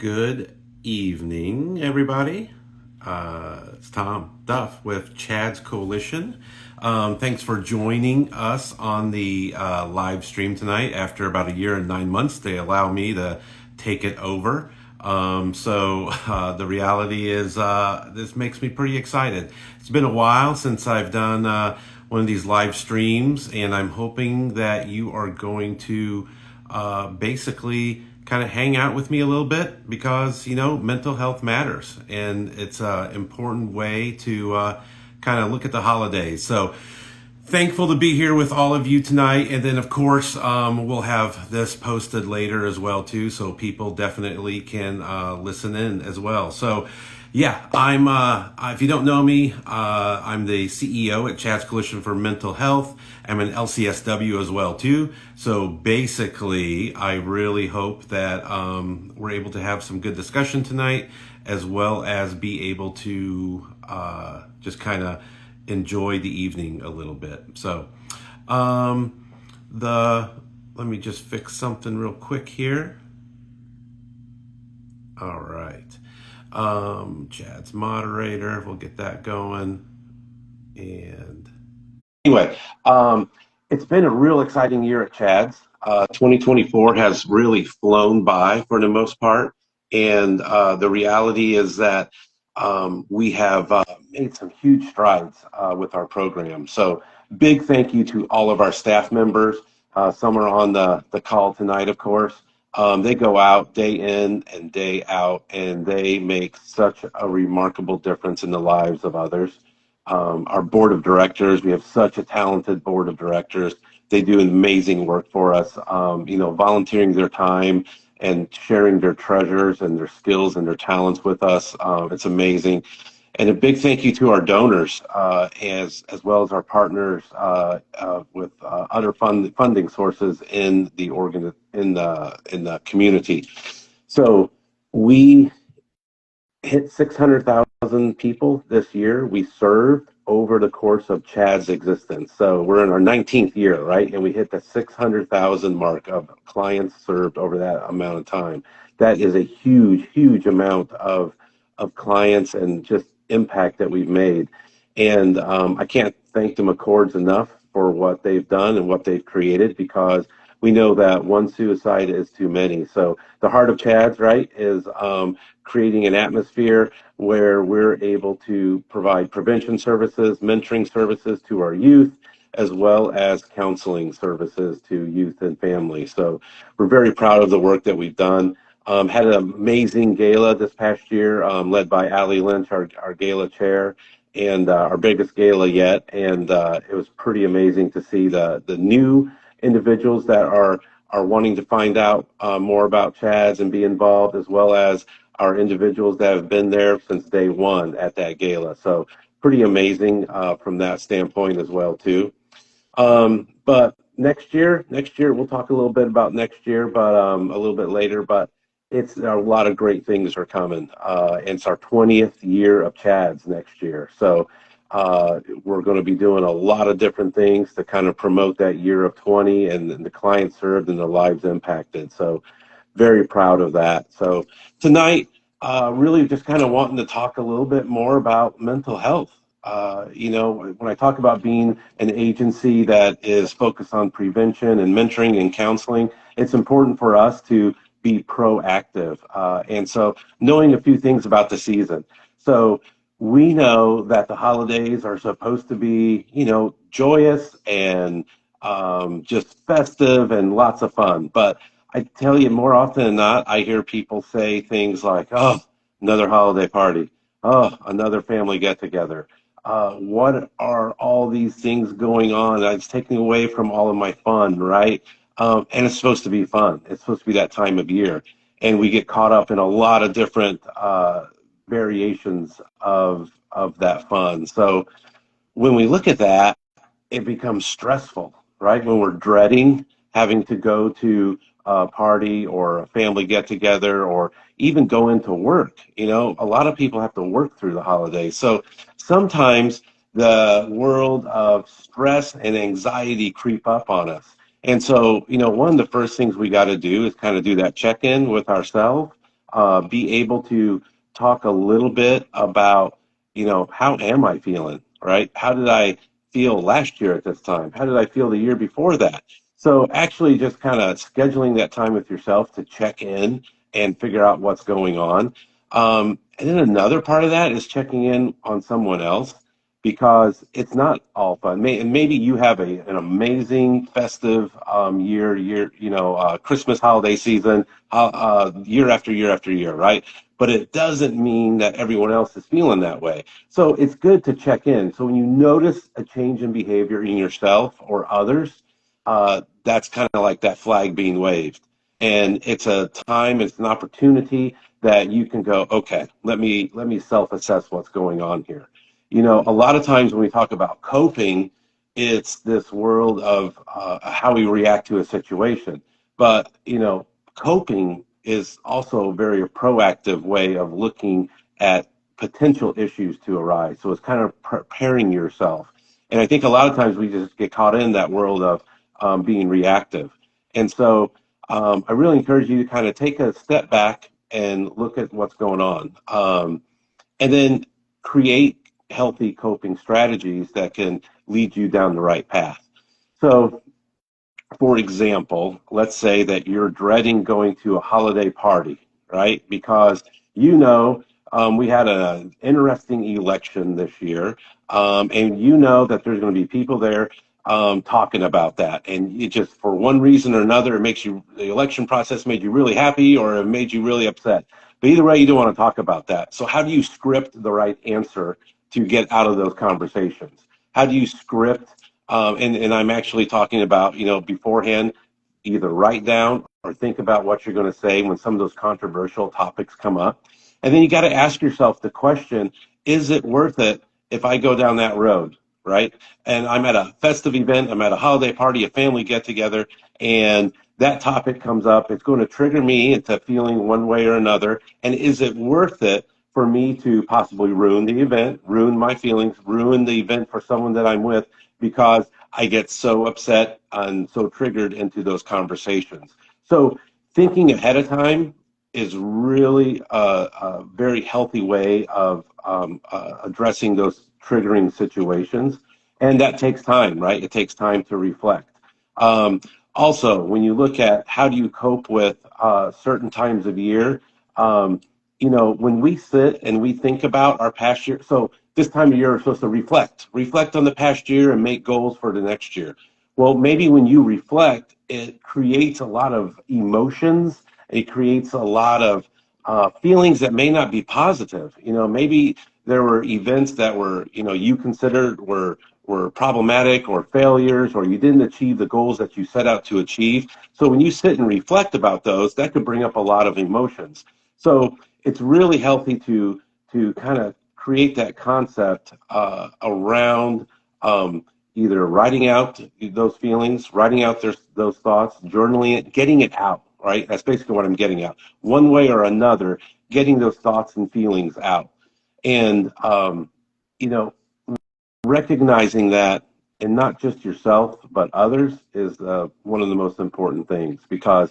Good evening, everybody. It's Tom Duff with Chad's Coalition. Thanks for joining us on the live stream tonight. After about a year and 9 months, they allow me to take it over. The reality is this makes me pretty excited. It's been a while since I've done one of these live streams, and I'm hoping that you are going to basically kind of hang out with me a little bit because, mental health matters and it's an important way to kind of look at the holidays. So thankful to be here with all of you tonight. And then, of course, we'll have this posted later as well, too. So people definitely can listen in as well. So yeah, I'm, if you don't know me, I'm the CEO at Chad's Coalition for Mental Health. I'm an LCSW as well, too. So basically, I really hope that we're able to have some good discussion tonight, as well as be able to just kind of enjoy the evening a little bit. So let me just fix something real quick here. All right. Chad's moderator, we'll get that going. And anyway, it's been a real exciting year at Chad's. 2024 has really flown by for the most part. And the reality is that we have made some huge strides with our program. So big thank you to all of our staff members. Some are on the call tonight, of course. They go out day in and day out, and they make such a remarkable difference in the lives of others. Our board of directors, we have such a talented board of directors. They do amazing work for us, volunteering their time and sharing their treasures and their skills and their talents with us. It's amazing. And a big thank you to our donors, as well as our partners with other funding sources in the in the community. So we hit 600,000 people this year. We served over the course of Chad's existence. So we're in our 19th year, right? And we hit the 600,000 mark of clients served over that amount of time. That is a huge, huge amount of clients and just impact that we've made. And I can't thank the McCords enough for what they've done and what they've created, because we know that one suicide is too many. So the heart of Chad's, right, is creating an atmosphere where we're able to provide prevention services, mentoring services to our youth, as well as counseling services to youth and families. So we're very proud of the work that we've done. Had an amazing gala this past year, led by Allie Lynch, our gala chair, and our biggest gala yet. And it was pretty amazing to see the new individuals that are wanting to find out more about Chad's and be involved, as well as our individuals that have been there since day one at that gala. So pretty amazing from that standpoint as well, too. But next year, we'll talk a little bit about next year, but a little bit later. But it's a lot of great things are coming. It's our 20th year of Chad's next year. So we're going to be doing a lot of different things to kind of promote that year of 20 and the clients served and the lives impacted. So very proud of that. So tonight, really just kind of wanting to talk a little bit more about mental health. When I talk about being an agency that is focused on prevention and mentoring and counseling, it's important for us to be proactive. And so knowing a few things about the season. So we know that the holidays are supposed to be, joyous and just festive and lots of fun. But I tell you, more often than not, I hear people say things like, oh, another holiday party. Oh, another family get-together. What are all these things going on? It's taking away from all of my fun, right? And it's supposed to be fun. It's supposed to be that time of year. And we get caught up in a lot of different variations of that fun. So when we look at that, it becomes stressful, right? When we're dreading having to go to a party or a family get-together or even go into work. A lot of people have to work through the holidays. So sometimes the world of stress and anxiety creep up on us. And so, one of the first things we got to do is kind of do that check-in with ourselves. be able to talk a little bit about, how am I feeling, right? How did I feel last year at this time? How did I feel the year before that? So actually just kind of scheduling that time with yourself to check in and figure out what's going on. And then another part of that is checking in on someone else because it's not all fun. And maybe you have an amazing festive Christmas holiday season, year after year after year, right? But it doesn't mean that everyone else is feeling that way. So it's good to check in. So when you notice a change in behavior in yourself or others, that's kind of like that flag being waved. And it's a time, it's an opportunity that you can go, okay, let me self-assess what's going on here. A lot of times when we talk about coping, it's this world of how we react to a situation. But, coping is also a very proactive way of looking at potential issues to arise. So it's kind of preparing yourself. And I think a lot of times we just get caught in that world of being reactive. And so I really encourage you to kind of take a step back and look at what's going on. And then create healthy coping strategies that can lead you down the right path. So, for example, let's say that you're dreading going to a holiday party, right? Because we had an interesting election this year, and you know that there's going to be people there talking about that. And it just, for one reason or another, the election process made you really happy or it made you really upset. But either way, you don't want to talk about that. So how do you script the right answer to get out of those conversations? How do you script and I'm actually talking about, beforehand, either write down or think about what you're going to say when some of those controversial topics come up. And then you got to ask yourself the question, is it worth it if I go down that road, right? And I'm at a festive event, I'm at a holiday party, a family get together, and that topic comes up. It's going to trigger me into feeling one way or another. And is it worth it for me to possibly ruin the event, ruin my feelings, ruin the event for someone that I'm with because I get so upset and so triggered into those conversations? So thinking ahead of time is really a very healthy way of addressing those triggering situations. And that takes time, right? It takes time to reflect. Um, Also, when you look at how do you cope with certain times of year, um, when we sit and we think about our past year, so this time of year we're supposed to reflect on the past year and make goals for the next year. Well, maybe when you reflect, it creates a lot of emotions. It creates a lot of feelings that may not be positive. Maybe there were events that were, you considered were problematic or failures, or you didn't achieve the goals that you set out to achieve. So when you sit and reflect about those, that could bring up a lot of emotions. So it's really healthy to kind of create that concept around either writing out those feelings, writing out those thoughts, journaling it, getting it out, right? That's basically what I'm getting at. One way or another, getting those thoughts and feelings out. And, you know, recognizing that, and not just yourself but others, is one of the most important things, because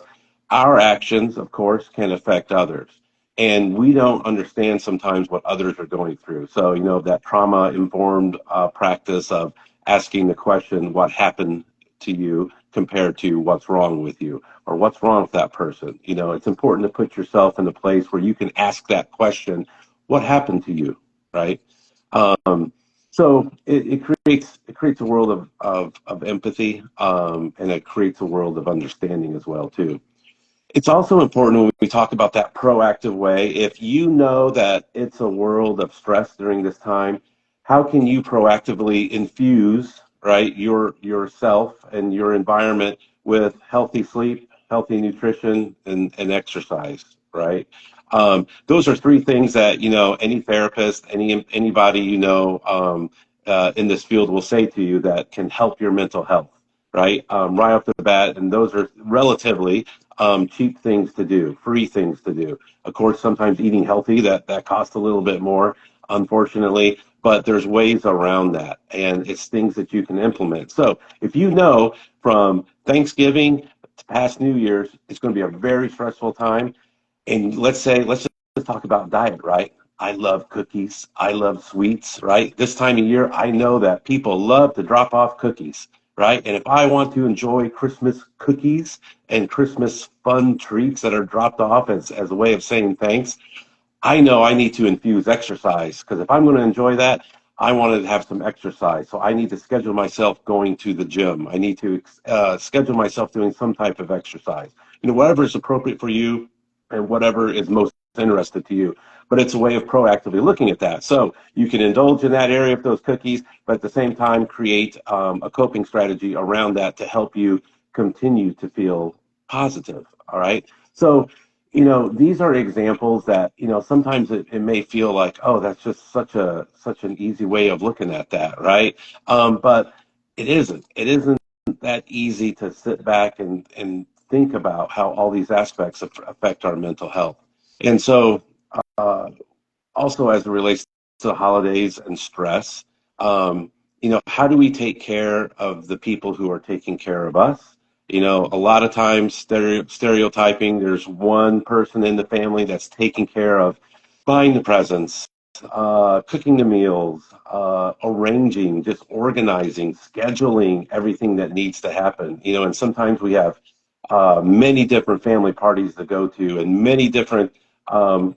our actions of course can affect others, and we don't understand sometimes what others are going through. So that trauma informed practice of asking the question, what happened to you, compared to what's wrong with you or what's wrong with that person. It's important to put yourself in a place where you can ask that question, what happened to you, right? um, so it creates a world of empathy, and it creates a world of understanding as well too. It's also important when we talk about that proactive way. If you know that it's a world of stress during this time, how can you proactively infuse, right, yourself and your environment with healthy sleep, healthy nutrition, and exercise, right? Those are three things that any therapist, anybody in this field will say to you that can help your mental health, right? Right off the bat, and those are relatively cheap things to do, free things to do. Of course, sometimes eating healthy, that costs a little bit more, unfortunately, but there's ways around that, and it's things that you can implement. So if you know from Thanksgiving to past New Year's, it's going to be a very stressful time, And let's just talk about diet, right? I love cookies. I love sweets, right? This time of year, I know that people love to drop off cookies, right? And if I want to enjoy Christmas cookies and Christmas fun treats that are dropped off as a way of saying thanks, I know I need to infuse exercise because if I'm going to enjoy that, I want to have some exercise. So I need to schedule myself going to the gym. I need to schedule myself doing some type of exercise. Whatever is appropriate for you and whatever is most interested to you. But it's a way of proactively looking at that. So you can indulge in that area of those cookies, but at the same time create a coping strategy around that to help you continue to feel positive. All right. So these are examples that, sometimes it may feel like, oh, that's just such an easy way of looking at that, right? But it isn't. It isn't that easy to sit back and think about how all these aspects affect our mental health. And so, uh, also as it relates to the holidays and stress, how do we take care of the people who are taking care of us? A lot of times stereotyping, there's one person in the family that's taking care of buying the presents, cooking the meals, arranging, just organizing, scheduling everything that needs to happen. And sometimes we have many different family parties to go to and many different um,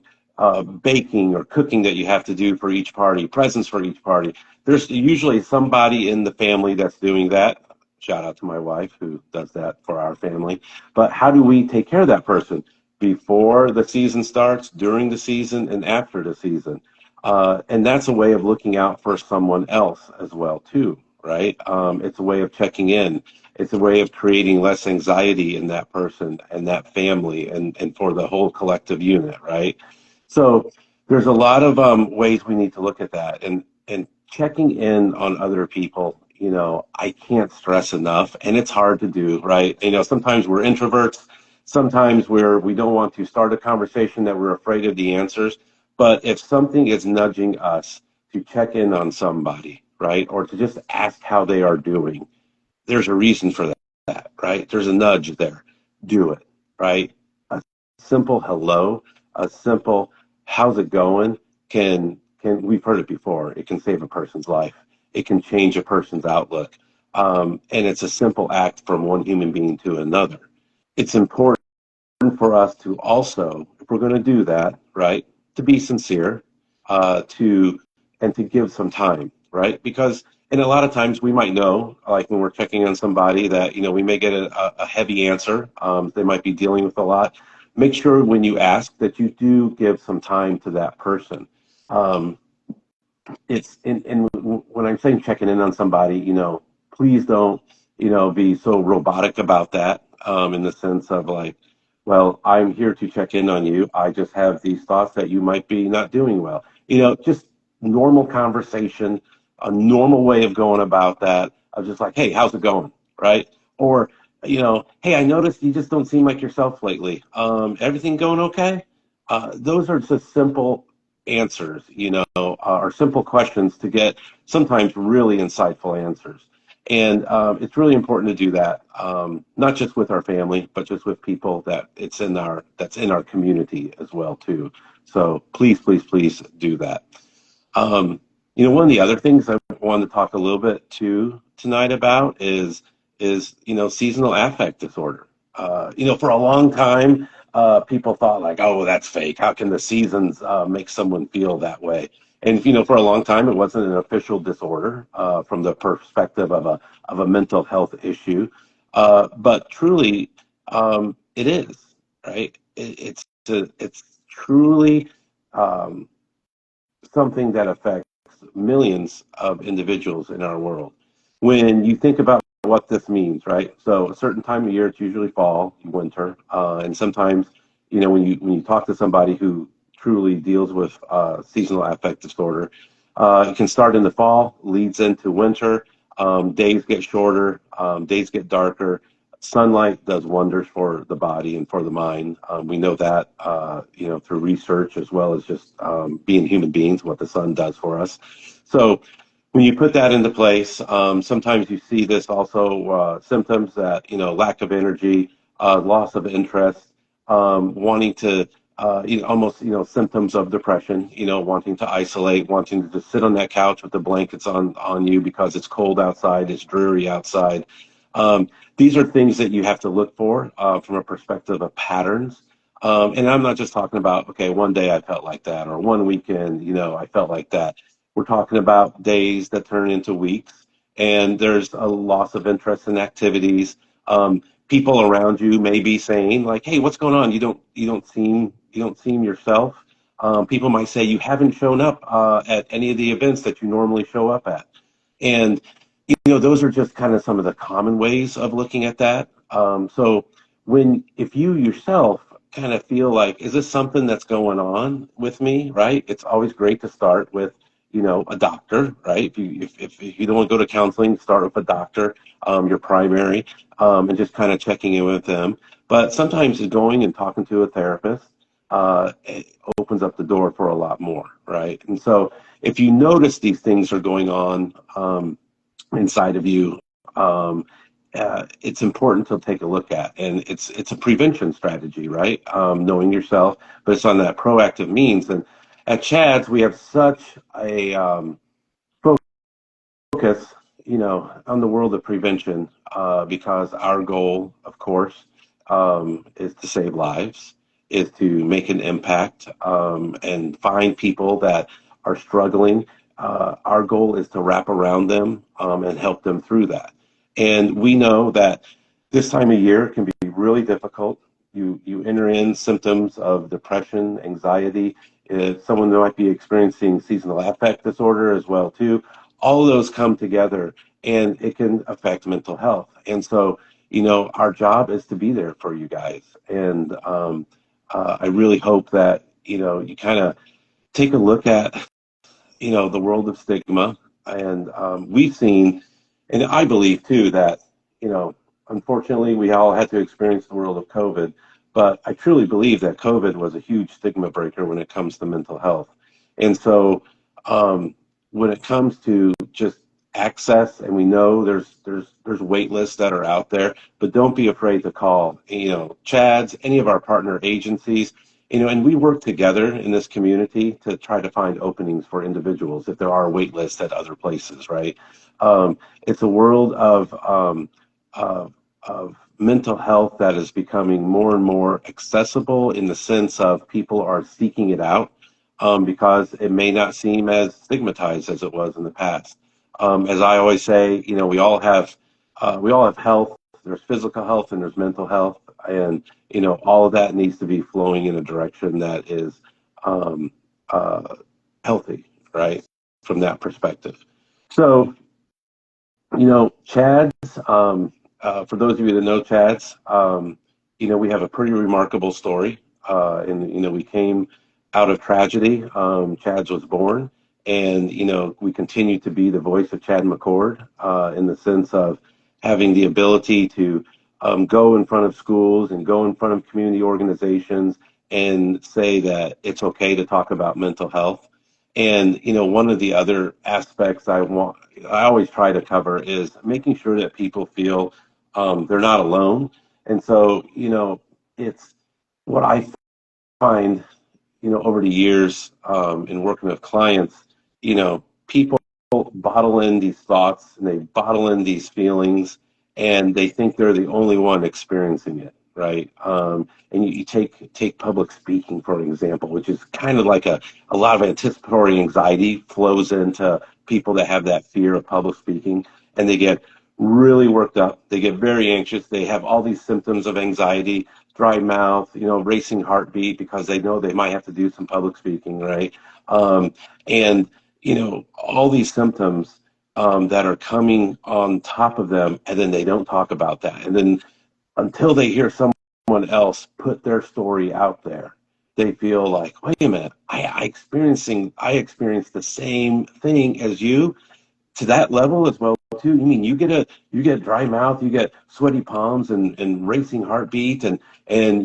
baking or cooking that you have to do for each party, presents for each party. There's usually somebody in the family that's doing that. Shout out to my wife who does that for our family. But how do we take care of that person before the season starts, during the season, and after the season? And that's a way of looking out for someone else as well, too, right? It's a way of checking in. It's a way of creating less anxiety in that person and that family and for the whole collective unit, right? So there's a lot of ways we need to look at that and checking in on other people. I can't stress enough, and it's hard to do, right? Sometimes we're introverts, sometimes we don't want to start a conversation that we're afraid of the answers. But if something is nudging us to check in on somebody, right, or to just ask how they are doing, there's a reason for that, right? There's a nudge there. Do it, right? A simple hello, a simple how's it going can we've heard it before. It can save a person's life. It can change a person's outlook. And it's a simple act from one human being to another. It's important for us to also, if we're going to do that, right, to be sincere, to and to give some time, right? Because and a lot of times we might know, like when we're checking on somebody, that we may get a heavy answer. They might be dealing with a lot. Make sure when you ask that you do give some time to that person. Um, it's and when I'm saying checking in on somebody, please don't, be so robotic about that, in the sense of like, well, I'm here to check in on you. I just have these thoughts that you might be not doing well. Just normal conversation, a normal way of going about that. Of just like, hey, how's it going, right? Or, hey, I noticed you just don't seem like yourself lately. Everything going okay? Those are just simple answers, or simple questions to get sometimes really insightful answers. And it's really important to do that, not just with our family, but just with people that's in our community as well too. So please, please, please do that. Um, One of the other things I wanted to talk a little bit too tonight about is seasonal affect disorder. For a long time, people thought like, oh, that's fake. How can the seasons make someone feel that way? And for a long time, it wasn't an official disorder from the perspective of a mental health issue, but truly, it is, right. It's truly. Um, Something that affects millions of individuals in our world. When you think about what this means, right? So a certain time of year, it's usually fall, winter, and sometimes, when you talk to somebody who truly deals with seasonal affective disorder, it can start in the fall, leads into winter. Days get shorter, days get darker. Sunlight does wonders for the body and for the mind. We know that, through research as well as just being human beings, what the sun does for us. So when you put that into place, sometimes you see this also symptoms that, lack of energy, loss of interest, wanting to almost, symptoms of depression, wanting to isolate, wanting to just sit on that couch with the blankets on you because it's cold outside, it's dreary outside. Um, these are things that you have to look for from a perspective of patterns. And I'm not just talking about, okay, one day I felt like that, or one weekend, I felt like that. We're talking about days that turn into weeks, and there's a loss of interest in activities. People around you may be saying like, "Hey, what's going on? You don't seem yourself." People might say you haven't shown up at any of the events that you normally show up at, and those are just kind of some of the common ways of looking at that. So if you yourself kind of feel like, is this something that's going on with me, right? It's always great to start with, a doctor, right? If you don't want to go to counseling, start with a doctor, your primary, and just kind of checking in with them. But sometimes going and talking to a therapist it opens up the door for a lot more, right? And so if you notice these things are going on, inside of you, um, it's important to take a look at, and it's a prevention strategy, right? Knowing yourself, but it's on that proactive means. And at Chad's, we have such a focus, on the world of prevention, because our goal, of course, is to save lives, is to make an impact, and find people that are struggling. Our goal is to wrap around them, and help them through that. And we know that this time of year can be really difficult. You enter in symptoms of depression, anxiety. Someone might be experiencing seasonal affect disorder as well too. All of those come together, and it can affect mental health. And so, our job is to be there for you guys. And I really hope that, you kind of take a look at, the world of stigma. And we've seen, and I believe too, that, you know, unfortunately, we all had to experience the world of COVID. But I truly believe that COVID was a huge stigma breaker when it comes to mental health. And so, um, when it comes to just access, and we know there's wait lists that are out there, but don't be afraid to call, Chad's, any of our partner agencies, and we work together in this community to try to find openings for individuals if there are wait lists at other places, right? It's a world of mental health that is becoming more and more accessible, in the sense of people are seeking it out, because it may not seem as stigmatized as it was in the past. As I always say, we all have health. There's physical health and there's mental health, and all of that needs to be flowing in a direction that is um, uh, healthy, right? From that perspective. So, Chad's, for those of you that know Chad's, we have a pretty remarkable story. And, we came out of tragedy. Chad's was born, and, we continue to be the voice of Chad McCord, in the sense of having the ability to go in front of schools and go in front of community organizations and say that it's okay to talk about mental health. And one of the other aspects I always try to cover is making sure that people feel they're not alone. And so it's what I find over the years, in working with clients, people bottle in these thoughts and they bottle in these feelings, and they think they're the only one experiencing it, right? And you take public speaking, for example, which is kind of like a lot of anticipatory anxiety flows into people that have that fear of public speaking, and they get really worked up. They get very anxious. They have all these symptoms of anxiety, dry mouth, racing heartbeat, because they know they might have to do some public speaking, right? And all these symptoms that are coming on top of them, and then they don't talk about that. And then until they hear someone else put their story out there, they feel like, wait a minute, I experienced the same thing as you, to that level as well too. You mean you get dry mouth, you get sweaty palms and racing heartbeat, and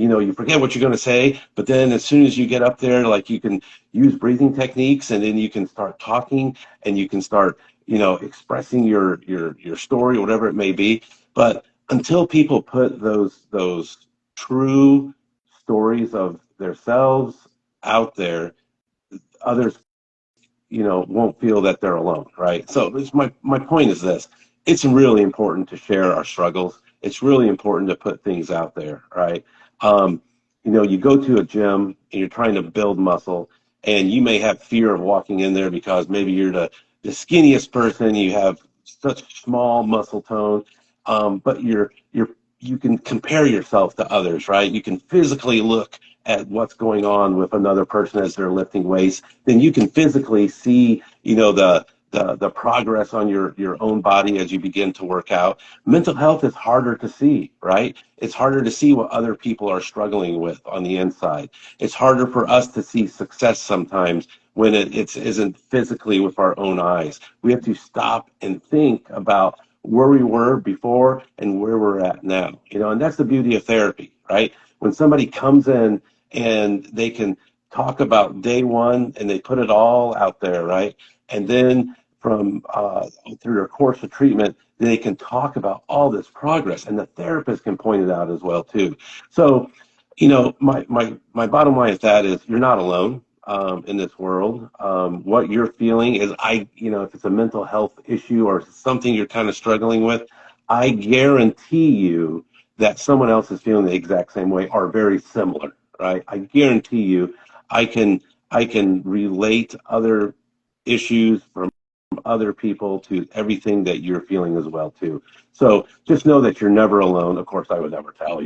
you forget what you're going to say, but then as soon as you get up there, like, you can use breathing techniques, and then you can start talking, and you can start expressing your story, whatever it may be. But until people put those true stories of themselves out there, others won't feel that they're alone, right? So my point is this: it's really important to share our struggles. It's really important to put things out there, right? Um, you go to a gym and you're trying to build muscle, and you may have fear of walking in there because maybe you're the skinniest person, you have such small muscle tone, but you can compare yourself to others, right? You can physically look at what's going on with another person as they're lifting weights. Then you can physically see, the progress on your own body as you begin to work out. Mental health is harder to see, right? It's harder to see what other people are struggling with on the inside. It's harder for us to see success sometimes when it isn't physically with our own eyes. We have to stop and think about where we were before and where we're at now. And that's the beauty of therapy, right? When somebody comes in and they can talk about day one and they put it all out there, right? And then from through their course of treatment, they can talk about all this progress, and the therapist can point it out as well too. So, my bottom line with that is you're not alone in this world. What you're feeling is, if it's a mental health issue or something you're kind of struggling with, I guarantee you that someone else is feeling the exact same way or very similar, right? I guarantee you, I can relate other issues from other people to everything that you're feeling as well too. So just know that you're never alone. Of course, I would never tell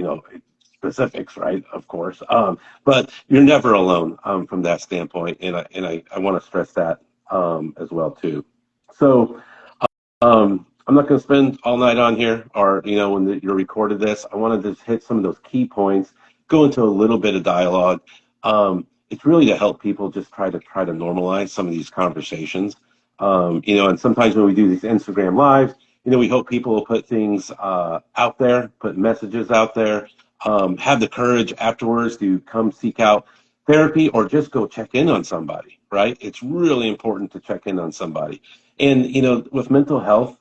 specifics, right? Of course, but you're never alone from that standpoint, and I want to stress that as well too. So I'm not going to spend all night on here, or when you're recorded this. I want to just hit some of those key points, go into a little bit of dialogue. It's really to help people just try to normalize some of these conversations. And sometimes when we do these Instagram lives, we hope people will put things out there, put messages out there, have the courage afterwards to come seek out therapy or just go check in on somebody, right? It's really important to check in on somebody. And, with mental health,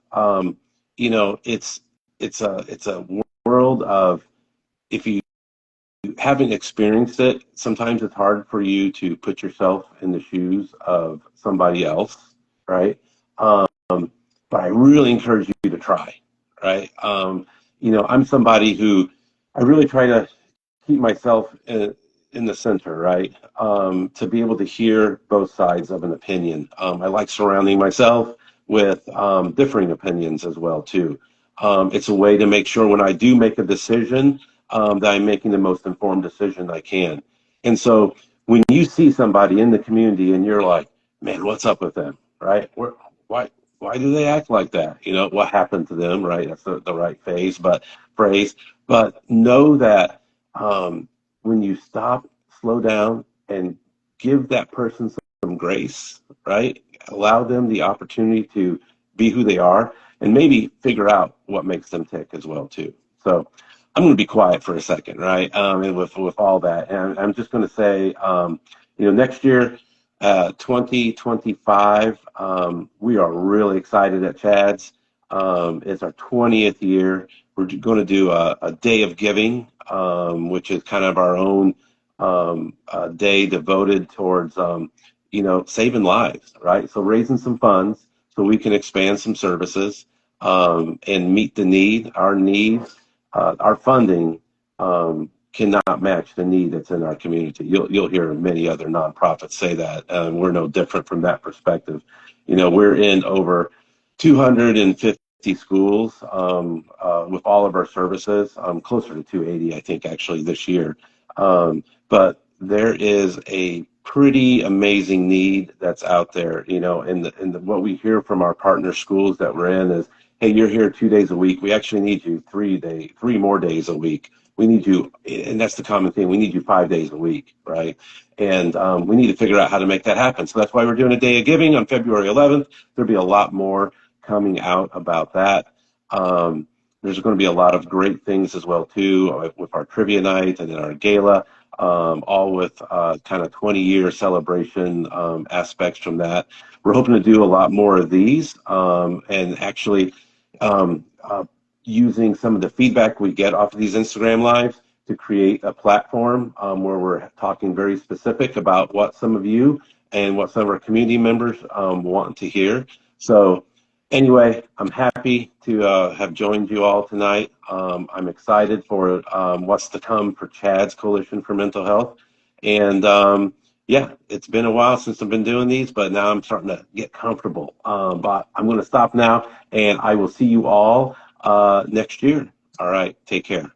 it's a world of, if you haven't experienced it, sometimes it's hard for you to put yourself in the shoes of somebody else, right? Um, but I really encourage you to try, right? I'm somebody who I really try to keep myself in the center, right? To be able to hear both sides of an opinion. I like surrounding myself with differing opinions as well too. It's a way to make sure when I do make a decision that I'm making the most informed decision I can. And so when you see somebody in the community and you're like, man, what's up with them, right? Why do they act like that? What happened to them, right? That's the right phrase. But know that when you stop, slow down, and give that person some grace, right? Allow them the opportunity to be who they are, and maybe figure out what makes them tick as well too. So I'm going to be quiet for a second, right? And with all that, and I'm just going to say, next year, 2025, we are really excited at Chad's. It's our 20th year. We're going to do a day of giving, which is kind of our own day devoted towards, saving lives, right? So raising some funds so we can expand some services and meet the need. Our needs, our funding cannot match the need that's in our community. You'll hear many other nonprofits say that. We're no different from that perspective. We're in over 250 schools with all of our services, closer to 280, I think, actually, this year. But there is a pretty amazing need that's out there, and what we hear from our partner schools that we're in is, hey, you're here 2 days a week. We actually need you 3 more days a week. We need you, and that's the common thing. We need you 5 days a week, right? And we need to figure out how to make that happen. So that's why we're doing a day of giving on February 11th. There'll be a lot more coming out about that. There's going to be a lot of great things as well too, with our trivia night and then our gala, all with kind of 20-year celebration aspects from that. We're hoping to do a lot more of these, and actually using some of the feedback we get off of these Instagram lives to create a platform where we're talking very specific about what some of you and what some of our community members want to hear. So anyway, I'm happy to have joined you all tonight. I'm excited for what's to come for Chad's Coalition for Mental Health. And yeah, it's been a while since I've been doing these, but now I'm starting to get comfortable. But I'm going to stop now, and I will see you all next year. All right, take care.